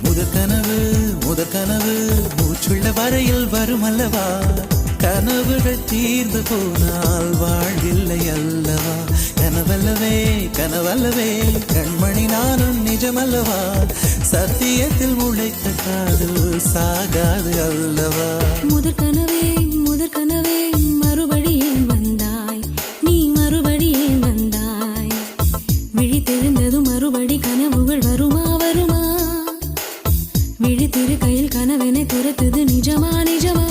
முதற்கனவு முதற்கனவு மூச்சுள்ள வரையில் வரும் அல்லவா, கனவுகள் தீர்ந்து போனால் வாழ்வில்லை அல்லவா. கனவல்லவே கனவல்லவே கண்மணி நானும் நிஜமல்லவா, சத்தியத்தில் உழைத்த காதல் சாகாது அல்லவா. முதற்கனவே முதற்கனவே மறுபடியும் வந்தாய், நீ மறுபடியும் வந்தாய். விழித்தெழுந்ததும் மறுபடி கனவுகள் வருமா வருமா, விழித்திரு கையில் கனவெனை துரத்துது நிஜமா நிஜமா.